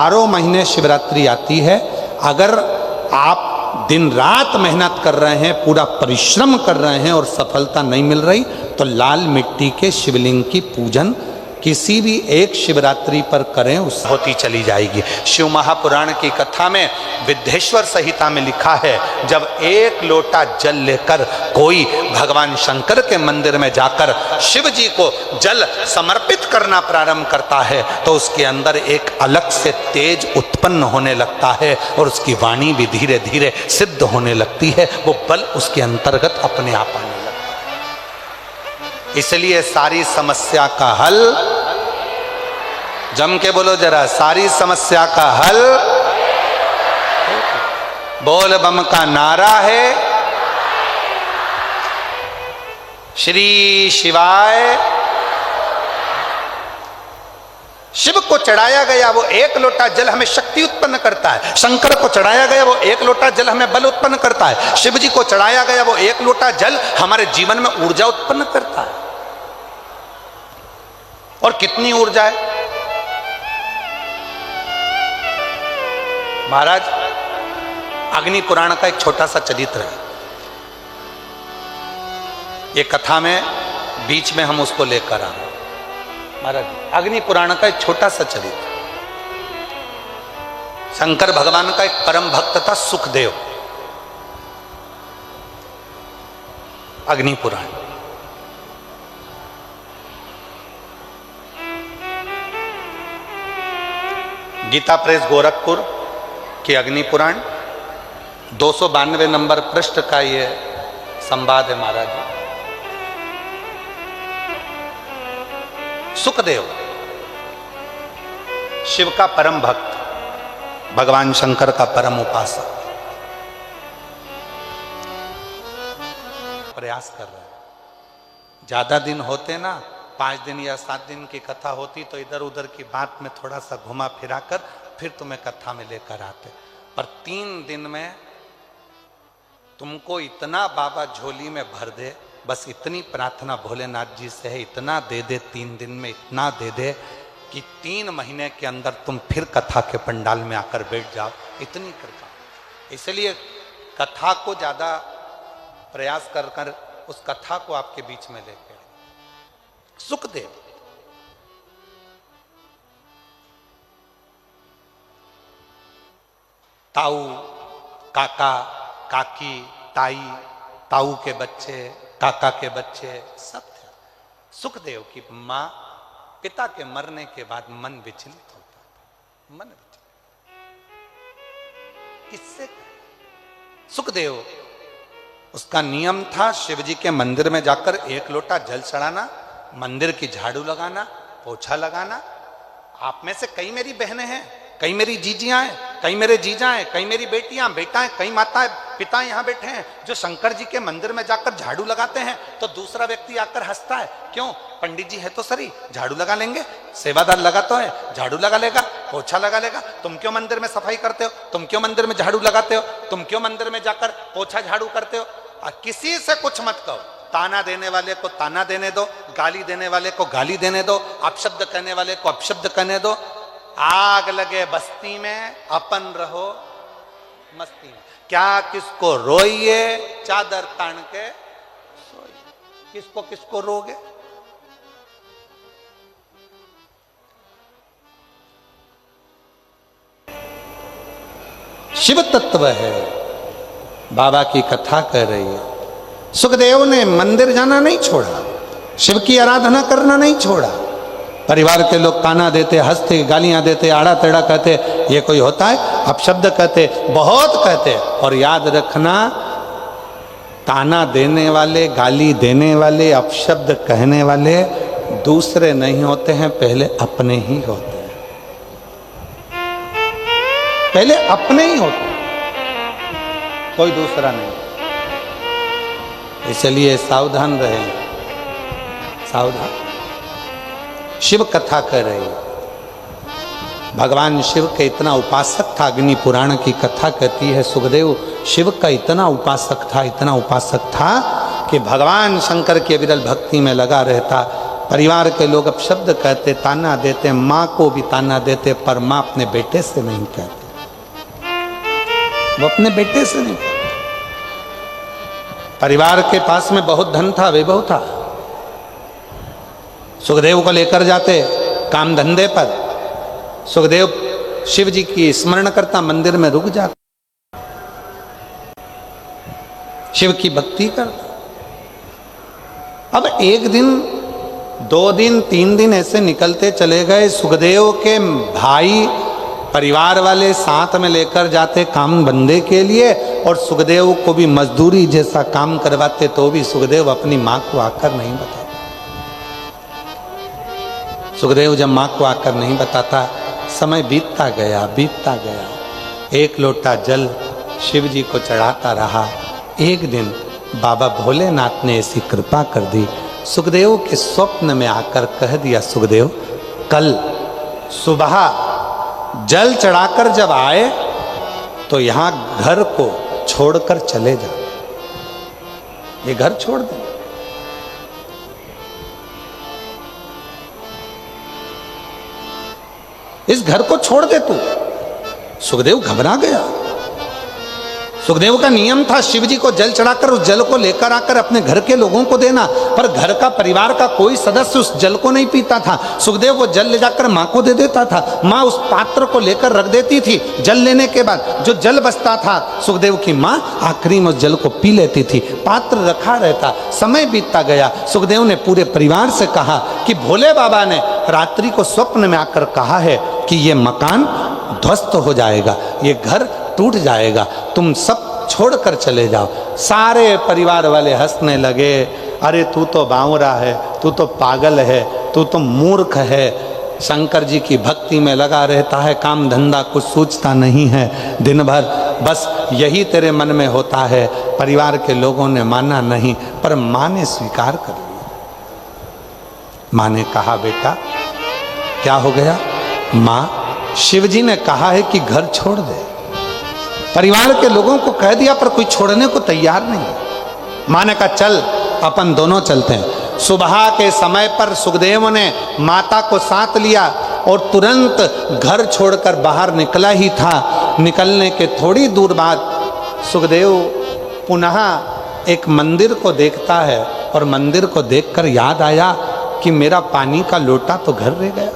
12 महीने शिवरात्रि आती है। अगर आप दिन रात मेहनत कर रहे हैं, पूरा परिश्रम कर रहे हैं और सफलता नहीं मिल रही, तो लाल मिट्टी के शिवलिंग की पूजन किसी भी एक शिवरात्रि पर करें, उस होती चली जाएगी। शिव महापुराण की कथा में विद्येश्वर संहिता में लिखा है, जब एक लोटा जल लेकर कोई भगवान शंकर के मंदिर में जाकर शिव जी को जल समर्पित करना प्रारंभ करता है तो उसके अंदर एक अलग से तेज उत्पन्न होने लगता है और उसकी वाणी भी धीरे धीरे सिद्ध होने लगती है, वो बल उसके अंतर्गत अपने आप आने लगता है। इसलिए सारी समस्या का हल, जम के बोलो जरा, सारी समस्या का हल बोल बम का नारा है, श्री शिवाय। शिव को चढ़ाया गया वो एक लोटा जल हमें शक्ति उत्पन्न करता है, शंकर को चढ़ाया गया वो एक लोटा जल हमें बल उत्पन्न करता है, शिव जी को चढ़ाया गया वो एक लोटा जल हमारे जीवन में ऊर्जा उत्पन्न करता है। और कितनी ऊर्जा है महाराज। अग्नि पुराण का एक छोटा सा चरित्र है, ये कथा में बीच में हम उसको लेकर आ रहे हैं। महाराज, अग्नि पुराण का एक छोटा सा चरित्र, शंकर भगवान का एक परम भक्त था सुखदेव। अग्नि पुराण गीता प्रेस गोरखपुर की अग्नि पुराण 292 नंबर पृष्ठ का ये संवाद है महाराज। सुखदेव शिव का परम भक्त, भगवान शंकर का परम उपासक, प्रयास कर रहे हैं। ज्यादा दिन होते ना, 5 दिन या 7 दिन की कथा होती तो इधर उधर की बात में थोड़ा सा घुमा फिरा कर फिर तुम्हें कथा में लेकर आते, पर 3 दिन में तुमको इतना बाबा झोली में भर दे, बस इतनी प्रार्थना भोलेनाथ जी से है, इतना दे दे 3 दिन में, इतना दे दे कि 3 महीने के अंदर तुम फिर कथा के पंडाल में आकर बैठ जाओ, इतनी कृपा। इसलिए कथा को ज्यादा प्रयास कर कर उस कथा को आपके बीच में लेकर सुखदेव ताऊ, काका, काकी, ताई, ताऊ के बच्चे, काका के बच्चे सब थे। सुखदेव की मां पिता के मरने के बाद मन विचलित होता था, मन विचलित। किससे? सुखदेव, उसका नियम था शिव जी के मंदिर में जाकर 1 लोटा जल चढ़ाना, मंदिर की झाड़ू लगाना, पोछा लगाना। आप में से कई मेरी बहनें हैं, कई मेरी जीजियां हैं, कई मेरे जीजा हैं, कई मेरी बेटियां, बेटा हैं, कई माताएं, पिता यहाँ बैठे हैं जो शंकर जी के मंदिर में जाकर झाड़ू लगाते हैं तो दूसरा व्यक्ति आकर हंसता है, क्यों? पंडित जी है तो सही, झाड़ू लगा लेंगे, सेवादार लगा तो है, झाड़ू लगा लेगा, पोछा लगा लेगा। तुम क्यों मंदिर में सफाई करते हो? तुम क्यों मंदिर में झाड़ू लगाते हो? तुम क्यों मंदिर में जाकर पोछा झाड़ू करते हो? किसी से कुछ मत कहो, ताना देने वाले को ताना देने दो, गाली देने वाले को गाली देने दो, अपशब्द कहने वाले को अपशब्द कहने दो। आग लगे बस्ती में, अपन रहो मस्ती में। क्या किसको रोइए, चादर तान के सोइए। किसको किसको रोगे? शिव तत्व है, बाबा की कथा कर रही है। सुखदेव ने मंदिर जाना नहीं छोड़ा, शिव की आराधना करना नहीं छोड़ा। परिवार के लोग ताना देते, हंसते, गालियां देते, आड़ा टेढ़ा कहते, ये कोई होता है? अपशब्द कहते, बहुत कहते। और याद रखना, ताना देने वाले, गाली देने वाले, अपशब्द कहने वाले दूसरे नहीं होते हैं, पहले अपने ही होते हैं, पहले अपने ही होते हैं, कोई दूसरा नहीं। इसलिए सावधान रहें, सावधान। शिव कथा कर रही है, भगवान शिव के इतना उपासक था। अग्नि पुराण की कथा कहती है सुखदेव शिव का इतना उपासक था, इतना उपासक था कि भगवान शंकर के विरल भक्ति में लगा रहता। परिवार के लोग अब शब्द कहते, ताना देते, माँ को भी ताना देते, पर माँ अपने बेटे से नहीं कहते, वो अपने बेटे से नहीं कहते। परिवार के पास में बहुत धन था, वैभव था, सुखदेव को लेकर जाते काम धंधे पर, सुखदेव शिव जी की स्मरण करता, मंदिर में रुक जाता, शिव की भक्ति करता। अब एक दिन, 2 दिन, 3 दिन ऐसे निकलते चले गए। सुखदेव के भाई परिवार वाले साथ में लेकर जाते काम बंदे के लिए, और सुखदेव को भी मजदूरी जैसा काम करवाते, तो भी सुखदेव अपनी माँ को आकर नहीं बताते। सुखदेव जब माँ को आकर नहीं बताता, समय बीतता गया, बीतता गया। 1 लोटा जल शिव जी को चढ़ाता रहा। एक दिन बाबा भोलेनाथ ने ऐसी कृपा कर दी, सुखदेव के स्वप्न में आकर कह दिया, सुखदेव कल सुबह जल चढ़ाकर जब आए तो यहां घर को छोड़कर चले जा, ये घर छोड़ दे। इस घर को छोड़ दे तू। सुखदेव घबरा गया। सुखदेव का नियम था शिव जी को जल चढ़ाकर उस जल को लेकर आकर अपने घर के लोगों को देना, पर घर का परिवार का कोई सदस्य उस जल को नहीं पीता था। सुखदेव वो जल ले जाकर माँ को दे देता था, माँ उस पात्र को लेकर रख देती थी। जल लेने के बाद जो जल बचता था, सुखदेव की माँ आखिरी में उस जल को पी लेती थी, पात्र रखा रहता। समय बीतता गया। सुखदेव ने पूरे परिवार से कहा कि भोले बाबा ने रात्रि को स्वप्न में आकर कहा है कि ये मकान ध्वस्त हो जाएगा, ये घर टूट जाएगा, तुम सब छोड़कर चले जाओ। सारे परिवार वाले हंसने लगे, अरे तू तो बावरा है, तू तो पागल है, तू तो मूर्ख है, शंकर जी की भक्ति में लगा रहता है, काम धंधा कुछ सोचता नहीं है, दिन भर बस यही तेरे मन में होता है। परिवार के लोगों ने माना नहीं, पर माँ ने स्वीकार कर लिया। माँ ने कहा, बेटा क्या हो गया? माँ, शिव जी ने कहा है कि घर छोड़ दे। परिवार के लोगों को कह दिया, पर कोई छोड़ने को तैयार नहीं। माँ ने कहा, चल अपन दोनों चलते हैं। सुबह के समय पर सुखदेव ने माता को साथ लिया और तुरंत घर छोड़कर बाहर निकला ही था। निकलने के थोड़ी दूर बाद सुखदेव पुनः एक मंदिर को देखता है, और मंदिर को देखकर याद आया कि मेरा पानी का लोटा तो घर रह गया।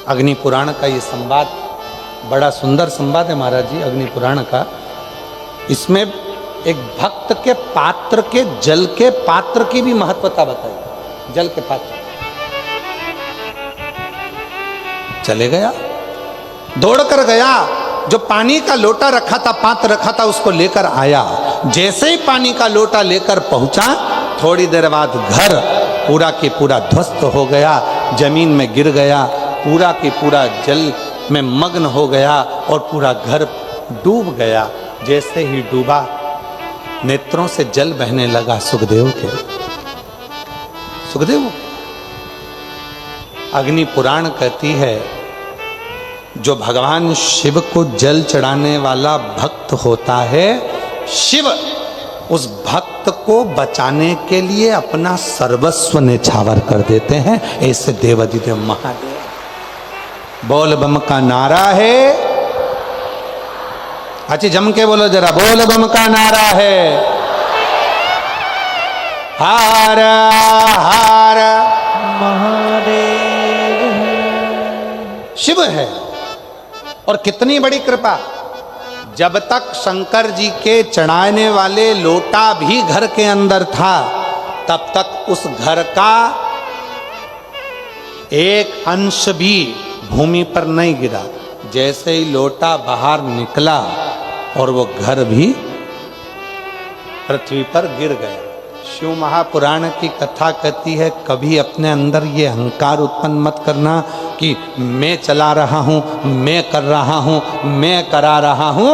अग्नि पुराण का ये संवाद बड़ा सुंदर संवाद है महाराज जी, अग्नि पुराण का। इसमें एक भक्त के पात्र के जल के पात्र की भी महत्वता बताई। जल के पात्र चले गया, दौड़कर गया, जो पानी का लोटा रखा था, पात्र रखा था, उसको लेकर आया। जैसे ही पानी का लोटा लेकर पहुंचा, थोड़ी देर बाद घर पूरा की पूरा ध्वस्त हो गया, जमीन में गिर गया, पूरा की पूरा जल में मग्न हो गया और पूरा घर डूब गया। जैसे ही डूबा, नेत्रों से जल बहने लगा सुखदेव के। सुखदेव, अग्नि पुराण कहती है, जो भगवान शिव को जल चढ़ाने वाला भक्त होता है, शिव उस भक्त को बचाने के लिए अपना सर्वस्व न्यौछावर कर देते हैं। ऐसे देवाधिदेव महादेव। बोल बम का नारा है, अच्छी जम के बोलो जरा, बोल बम का नारा है, हर हर महादेव शिव है। और कितनी बड़ी कृपा, जब तक शंकर जी के चढ़ाने वाले लोटा भी घर के अंदर था, तब तक उस घर का एक अंश भी भूमि पर नहीं गिरा। जैसे ही लोटा बाहर निकला और वो घर भी पृथ्वी पर गिर गया। शिव महापुराण की कथा कहती है, कभी अपने अंदर ये अहंकार उत्पन्न मत करना कि मैं चला रहा हूँ, मैं कर रहा हूँ, मैं करा रहा हूँ।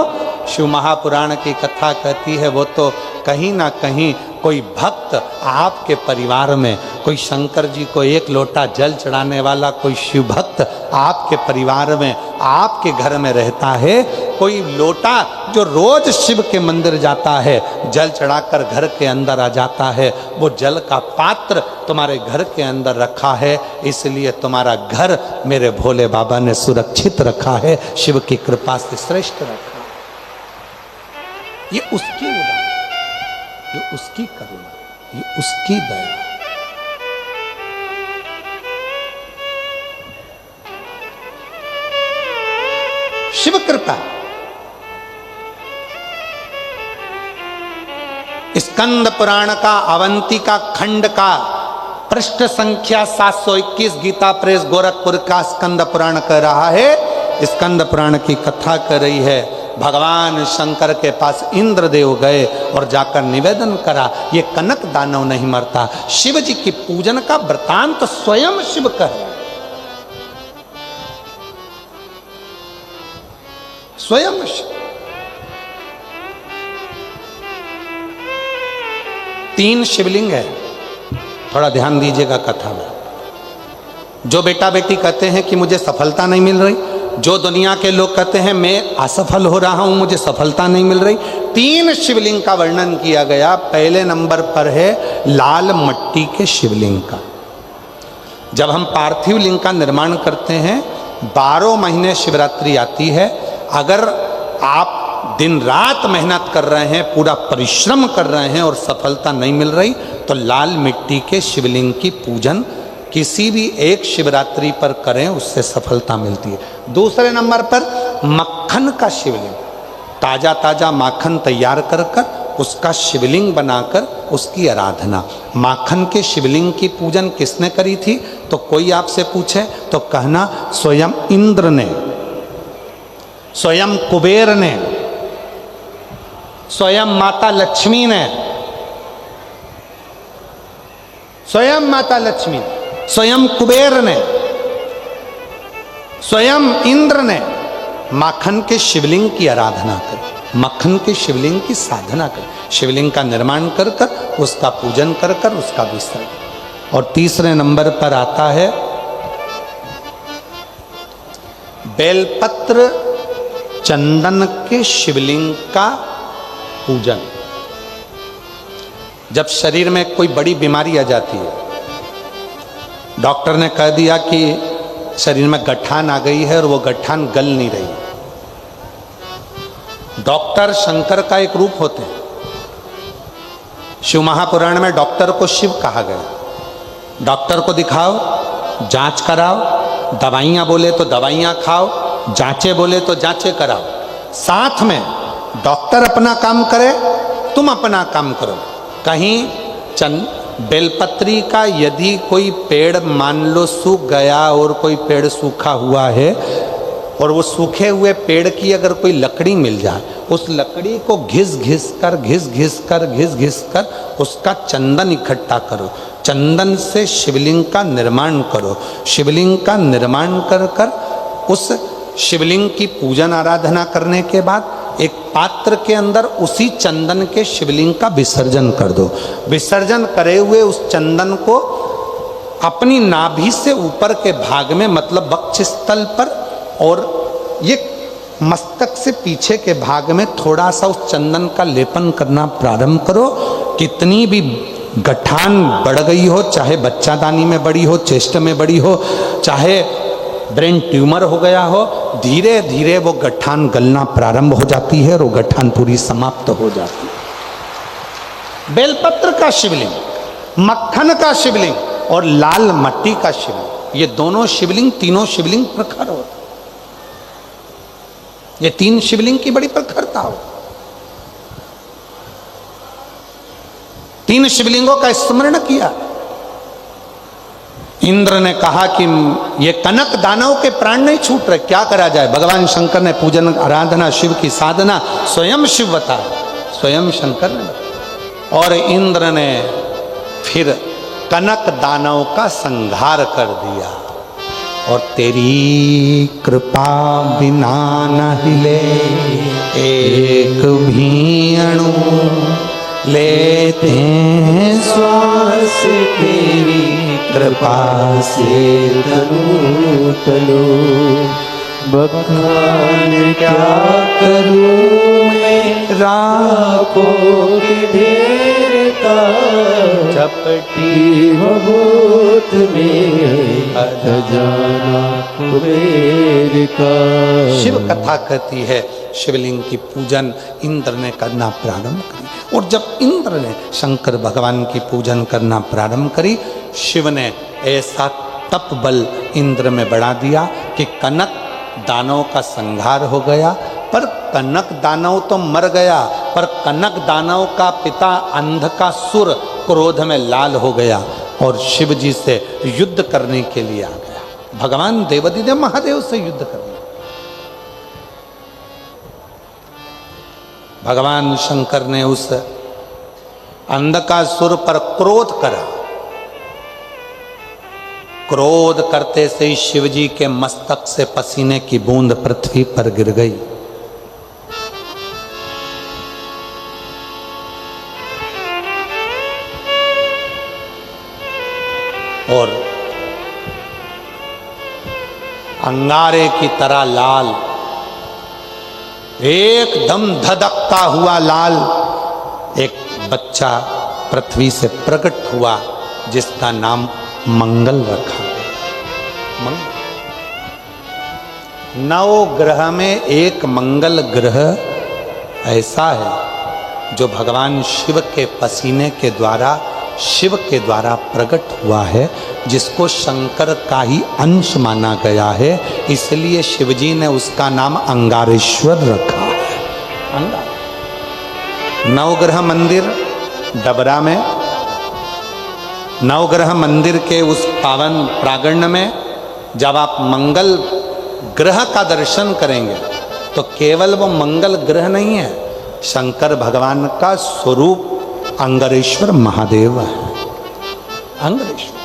शिव महापुराण की कथा कहती है वो तो कहीं ना कहीं कोई भक्त आपके परिवार में, कोई शंकर जी को एक लोटा जल चढ़ाने वाला कोई शिव भक्त आपके परिवार में, आपके घर में रहता है। कोई लोटा जो रोज शिव के मंदिर जाता है, जल चढ़ाकर घर के अंदर आ जाता है, वो जल का पात्र तुम्हारे घर के अंदर रखा है, इसलिए तुम्हारा घर मेरे भोले बाबा ने सुरक्षित रखा है, शिव की कृपा से श्रेष्ठ रखा है। ये उसकी उदाहरण, ये उसकी करुणा, ये उसकी दया। शिव कृपा। स्कंद पुराण का अवंतिका खंड का पृष्ठ संख्या 721 गीता प्रेस गोरखपुर का स्कंद पुराण कह रहा है। स्कंद पुराण की कथा कर रही है, भगवान शंकर के पास इंद्रदेव गए और जाकर निवेदन करा, ये कनक दानव नहीं मरता। शिव जी की पूजन का वृतांत स्वयं शिव कह रहे हैं, स्वयं शिव। 3 शिवलिंग है, थोड़ा ध्यान दीजिएगा कथा में। जो बेटा बेटी कहते हैं कि मुझे सफलता नहीं मिल रही, जो दुनिया के लोग कहते हैं मैं असफल हो रहा हूं, मुझे सफलता नहीं मिल रही, 3 शिवलिंग का वर्णन किया गया। पहले नंबर पर है लाल मट्टी के शिवलिंग का। जब हम पार्थिव लिंग का निर्माण करते हैं, 12 महीने शिवरात्रि आती है, अगर आप दिन रात मेहनत कर रहे हैं, पूरा परिश्रम कर रहे हैं और सफलता नहीं मिल रही, तो लाल मिट्टी के शिवलिंग की पूजन किसी भी एक शिवरात्रि पर करें, उससे सफलता मिलती है। दूसरे नंबर पर मक्खन का शिवलिंग, ताजा ताजा माखन तैयार कर कर उसका शिवलिंग बनाकर उसकी आराधना। माखन के शिवलिंग की पूजन किसने करी थी? तो कोई आपसे पूछे तो कहना स्वयं इंद्र ने, स्वयं कुबेर ने, स्वयं माता लक्ष्मी ने, स्वयं माता लक्ष्मी, स्वयं कुबेर ने, स्वयं इंद्र ने माखन के शिवलिंग की आराधना करी, मक्खन के शिवलिंग की साधना करी, शिवलिंग का निर्माण कर कर उसका पूजन कर कर उसका विसर्जन। और तीसरे नंबर पर आता है बेलपत्र चंदन के शिवलिंग का पूजन। जब शरीर में कोई बड़ी बीमारी आ जाती है, डॉक्टर ने कह दिया कि शरीर में गठान आ गई है और वो गठान गल नहीं रही, डॉक्टर शंकर का एक रूप होते हैं। शिव महापुराण में डॉक्टर को शिव कहा गया। डॉक्टर को दिखाओ, जांच कराओ, दवाइयां बोले तो दवाइयां खाओ, जांचे बोले तो जांचे कराओ। साथ में डॉक्टर अपना काम करे, तुम अपना काम करो। कहीं बेलपत्री का यदि कोई पेड़ मान लो सूख गया और कोई पेड़ सूखा हुआ है, और वो सूखे हुए पेड़ की अगर कोई लकड़ी मिल जाए, उस लकड़ी को घिस घिस कर उसका चंदन इकट्ठा करो, चंदन से शिवलिंग का निर्माण करो, शिवलिंग का निर्माण कर कर उस शिवलिंग की पूजन आराधना करने के बाद एक पात्र के अंदर उसी चंदन के शिवलिंग का विसर्जन कर दो। विसर्जन करे हुए उस चंदन को अपनी नाभि से ऊपर के भाग में, मतलब वक्षस्थल पर, और ये मस्तक से पीछे के भाग में थोड़ा सा उस चंदन का लेपन करना प्रारंभ करो। कितनी भी गठान बढ़ गई हो, चाहे बच्चादानी में बड़ी हो, चेस्ट में बड़ी हो, चाहे ब्रेन ट्यूमर हो गया हो, धीरे धीरे वो गठान गलना प्रारंभ हो जाती है और वो गठान पूरी समाप्त हो जाती है। बेलपत्र का शिवलिंग, मक्खन का शिवलिंग और लाल मट्टी का शिवलिंग, ये दोनों शिवलिंग, तीनों शिवलिंग प्रखर हो। ये 3 शिवलिंग की बड़ी प्रखरता हो। 3 शिवलिंगों का स्मरण किया। इंद्र ने कहा कि ये कनक दानव के प्राण नहीं छूट रहे, क्या करा जाए। भगवान शंकर ने पूजन आराधना, शिव की साधना स्वयं शिव बताया, स्वयं शंकर ने। और इंद्र ने फिर कनक दानव का संहार कर दिया। और तेरी कृपा बिना न हिले एक भी अणु, लेते हैं श्वास तेरी कृपा से तनु तनु। बखान क्या करूं मैं राखों के ढेर का, चपटी बहुत में खजाना कुबेर का। शिव कथा कहती है शिवलिंग की पूजन इंद्र ने करना प्रारंभ करी, और जब इंद्र ने शंकर भगवान की पूजन करना प्रारंभ करी, शिव ने ऐसा तप बल इंद्र में बढ़ा दिया कि कनक दानव का संहार हो गया। पर कनक दानव तो मर गया, पर कनक दानव का पिता अंधकासुर क्रोध में लाल हो गया और शिव जी से युद्ध करने के लिए आ गया। भगवान देवादिदेव महादेव से युद्ध करने, भगवान शंकर ने उस अंधकासुर पर क्रोध करा। क्रोध करते से ही शिवजी के मस्तक से पसीने की बूंद पृथ्वी पर गिर गई। और अंगारे की तरह लाल, एकदम धधकता हुआ लाल एक बच्चा पृथ्वी से प्रकट हुआ, जिसका नाम मंगल रखा। मंगल, नौ ग्रह में एक मंगल ग्रह ऐसा है जो भगवान शिव के पसीने के द्वारा, शिव के द्वारा प्रकट हुआ है, जिसको शंकर का ही अंश माना गया है। इसलिए शिवजी ने उसका नाम अंगारेश्वर रखा है। अंगार, नवग्रह मंदिर डबरा में, नवग्रह मंदिर के उस पावन प्रांगण में जब आप मंगल ग्रह का दर्शन करेंगे तो केवल वो मंगल ग्रह नहीं है, शंकर भगवान का स्वरूप अंगारेश्वर महादेव है। अंगारेश्वर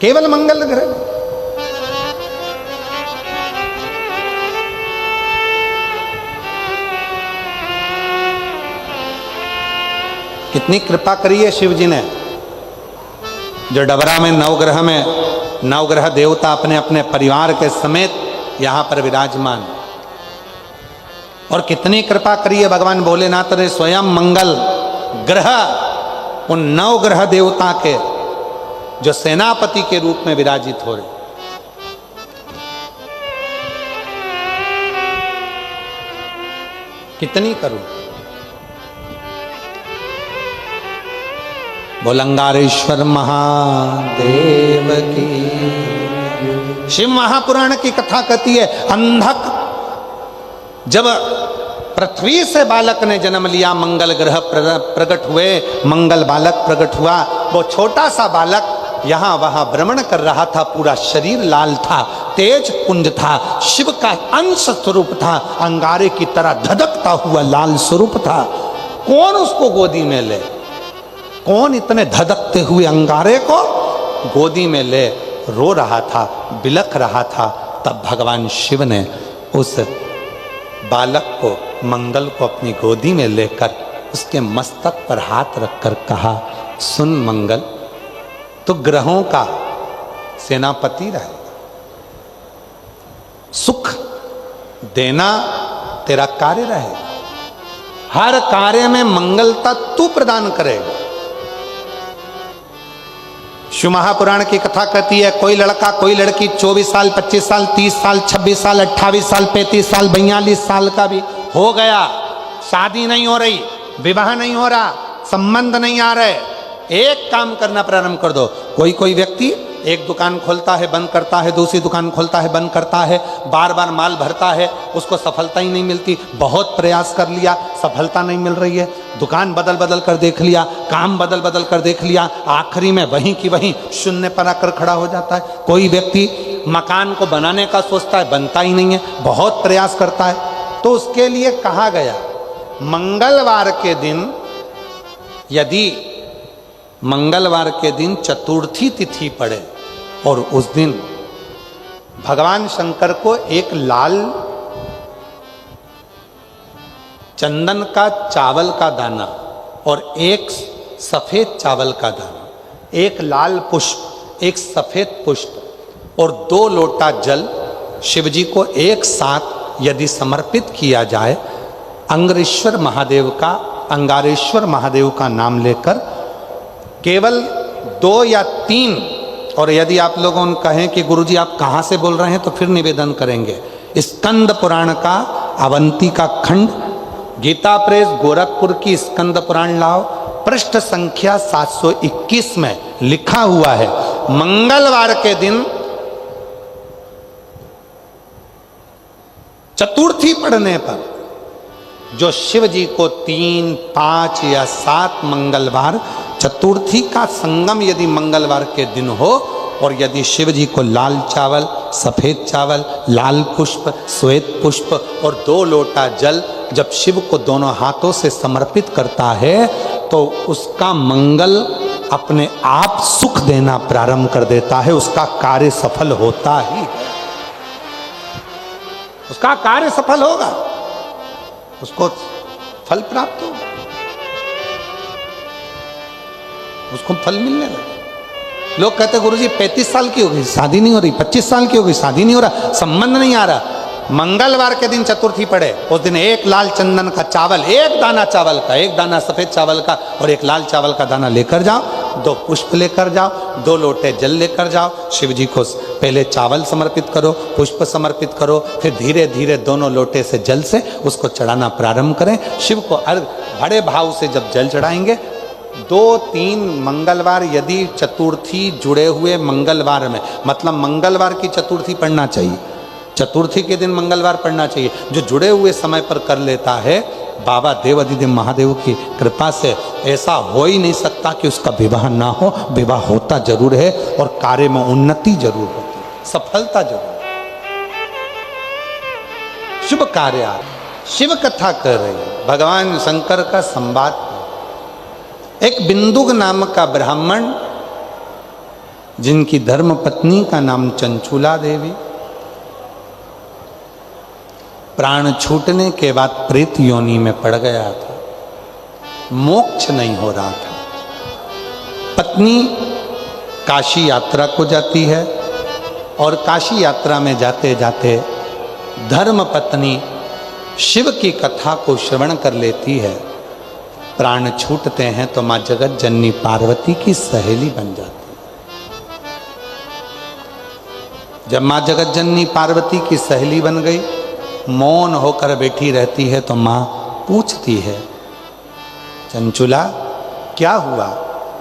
केवल मंगल ग्रह। कितनी कृपा करी है शिव जी ने, जो डबरा में नवग्रह में नवग्रह देवता अपने अपने परिवार के समेत यहां पर विराजमान, और कितनी कृपा करी है भगवान भोलेनाथ ने स्वयं मंगल ग्रह उन नवग्रह देवता के जो सेनापति के रूप में विराजित हो रहे। कितनी करूं, बोलंगारेश्वर महादेव की। शिव महापुराण की कथा कहती है, अंधक जब पृथ्वी से बालक ने जन्म लिया, मंगल ग्रह प्रकट हुए, मंगल बालक प्रकट हुआ। वो छोटा सा बालक यहाँ वहाँ भ्रमण कर रहा था, पूरा शरीर लाल था, तेज पुंज था, शिव का अंश स्वरूप था, अंगारे की तरह धधकता हुआ लाल स्वरूप था। कौन उसको गोदी में ले, कौन इतने धधकते हुए अंगारे को गोदी में ले रो रहा था, बिलख रहा था। तब भगवान शिव ने उस बालक को, मंगल को अपनी गोदी में लेकर उसके मस्तक पर हाथ रखकर कहा, सुन मंगल, तो ग्रहों का सेनापति रहेगा, सुख देना तेरा कार्य रहेगा, हर कार्य में मंगलता तू प्रदान करेगा। शिव महापुराण की कथा कहती है, कोई लड़का कोई लड़की 24 साल 25 साल 30 साल 26 साल 28 साल 35 साल 42 साल का भी हो गया, शादी नहीं हो रही, विवाह नहीं हो रहा, संबंध नहीं आ रहे, एक काम करना प्रारंभ कर दो। कोई व्यक्ति एक दुकान खोलता है, बंद करता है, दूसरी दुकान खोलता है, बंद करता है, बार बार माल भरता है, उसको सफलता ही नहीं मिलती, बहुत प्रयास कर लिया, सफलता नहीं मिल रही है, दुकान बदल बदल कर देख लिया, काम बदल बदल कर देख लिया, आखिरी में वहीं की वहीं शून्य पर आकर खड़ा हो जाता है। कोई व्यक्ति मकान को बनाने का सोचता है, बनता ही नहीं है, बहुत प्रयास करता है। तो उसके लिए कहा गया, मंगलवार के दिन यदि मंगलवार के दिन चतुर्थी तिथि पड़े और उस दिन भगवान शंकर को एक लाल चंदन का चावल का दाना और एक सफेद चावल का दाना, एक लाल पुष्प, एक सफेद पुष्प और 2 लोटा जल शिव जी को एक साथ यदि समर्पित किया जाए, अंगारेश्वर महादेव का नाम लेकर केवल 2 या 3, और यदि आप लोगों कहें कि गुरुजी आप कहाँ से बोल रहे हैं तो फिर निवेदन करेंगे, स्कंद पुराण का अवंती का खंड, गीता प्रेस गोरखपुर की स्कंद पुराण लाओ, पृष्ठ संख्या 721 में लिखा हुआ है, मंगलवार के दिन चतुर्थी पढ़ने पर जो शिव जी को 3, 5 या 7 मंगलवार, चतुर्थी का संगम यदि मंगलवार के दिन हो और यदि शिव जी को लाल चावल, सफेद चावल, लाल पुष्प, श्वेत पुष्प और 2 लोटा जल जब शिव को दोनों हाथों से समर्पित करता है तो उसका मंगल अपने आप सुख देना प्रारंभ कर देता है, उसका कार्य सफल होता ही है, उसका कार्य सफल होगा, उसको फल प्राप्त होगा, उसको फल मिलने लगे। लोग कहते गुरुजी 35 साल की हो गई शादी नहीं हो रही, 25 साल की हो गई शादी नहीं हो रहा, संबंध नहीं आ रहा। मंगलवार के दिन चतुर्थी पड़े, उस दिन एक लाल चंदन का चावल, एक दाना चावल का, एक दाना सफेद चावल का और एक लाल चावल का दाना लेकर जाओ, 2 पुष्प लेकर जाओ, 2 लोटे जल लेकर जाओ, शिव जी को पहले चावल समर्पित करो, पुष्प समर्पित करो, फिर धीरे धीरे दोनों लोटे से जल से उसको चढ़ाना प्रारंभ करें। शिव को बड़े भाव से जब जल चढ़ाएंगे, 2-3 मंगलवार यदि चतुर्थी जुड़े हुए मंगलवार में, मतलब मंगलवार की चतुर्थी पढ़ना चाहिए, चतुर्थी के दिन मंगलवार पढ़ना चाहिए, जो जुड़े हुए समय पर कर लेता है, बाबा देवाधिदेव महादेव की कृपा से ऐसा हो ही नहीं सकता कि उसका विवाह ना हो, विवाह होता जरूर है और कार्य में उन्नति जरूर होती है, सफलता जरूर। शुभ कार्य, शिव कथा कर रही है, भगवान शंकर का संवाद। एक बिंदुक नाम का ब्राह्मण जिनकी धर्म पत्नी का नाम चंचुला देवी, प्राण छूटने के बाद प्रेत योनि में पड़ गया था, मोक्ष नहीं हो रहा था। पत्नी काशी यात्रा को जाती है और काशी यात्रा में जाते जाते धर्म पत्नी शिव की कथा को श्रवण कर लेती है, प्राण छूटते हैं तो मां जगत जननी पार्वती की सहेली बन जाती है। जब मां जगत जननी पार्वती की सहेली बन गई, मौन होकर बैठी रहती है तो मां पूछती है, चंचुला क्या हुआ?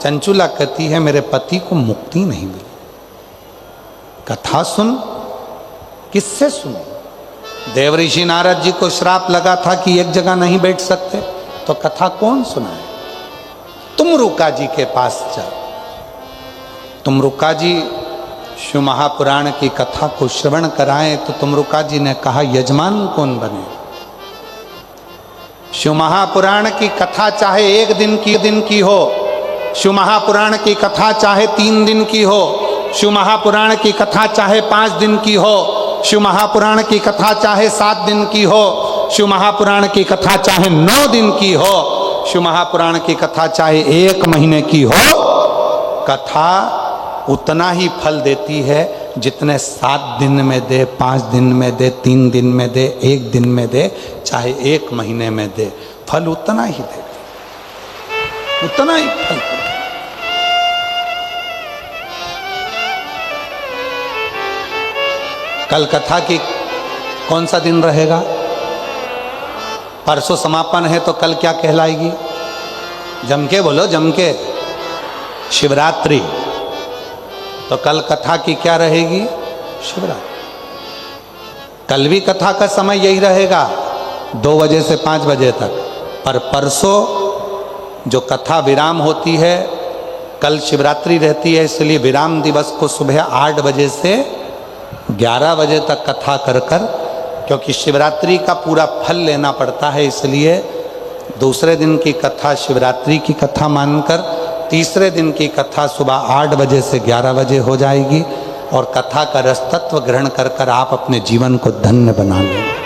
चंचुला कहती है मेरे पति को मुक्ति नहीं मिली। कथा सुन, किससे सुन? देवऋषि नारद जी को श्राप लगा था कि एक जगह नहीं बैठ सकते, तो कथा कौन सुनाए? तुम रुका जी के पास जाओ। तुम रुका जी शिव महापुराण की कथा को श्रवण कराएं तो तुमरुका जी ने कहा यजमान कौन बने? शिव महापुराण की कथा चाहे 1 दिन की हो, शिव महापुराण की कथा चाहे 3 दिन की हो, शिव महापुराण की कथा चाहे 5 दिन की हो, शिव महापुराण की कथा चाहे 7 दिन की हो, शिव महापुराण की कथा चाहे 9 दिन की हो, शिव महापुराण की कथा चाहे 1 महीने की हो, कथा उतना ही फल देती है जितने 7 दिन में दे, 5 दिन में दे, 3 दिन में दे, 1 दिन में दे, चाहे 1 महीने में दे, फल उतना ही दे, उतना ही फल। कल कथा की कौन सा दिन रहेगा? परसों समापन है तो कल क्या कहलाएगी? जम के बोलो, जम के। शिवरात्रि। तो कल कथा की क्या रहेगी? शिवरात्रि। कल भी कथा का समय यही रहेगा 2 बजे से 5 बजे तक, पर परसों जो कथा विराम होती है, कल शिवरात्रि रहती है, इसलिए विराम दिवस को सुबह 8 बजे से 11 बजे तक कथा कर कर, क्योंकि शिवरात्रि का पूरा फल लेना पड़ता है, इसलिए दूसरे दिन की कथा शिवरात्रि की कथा मानकर तीसरे दिन की कथा सुबह 8 बजे से 11 बजे हो जाएगी और कथा का रस तत्व ग्रहण कर कर आप अपने जीवन को धन्य बना लेंगे।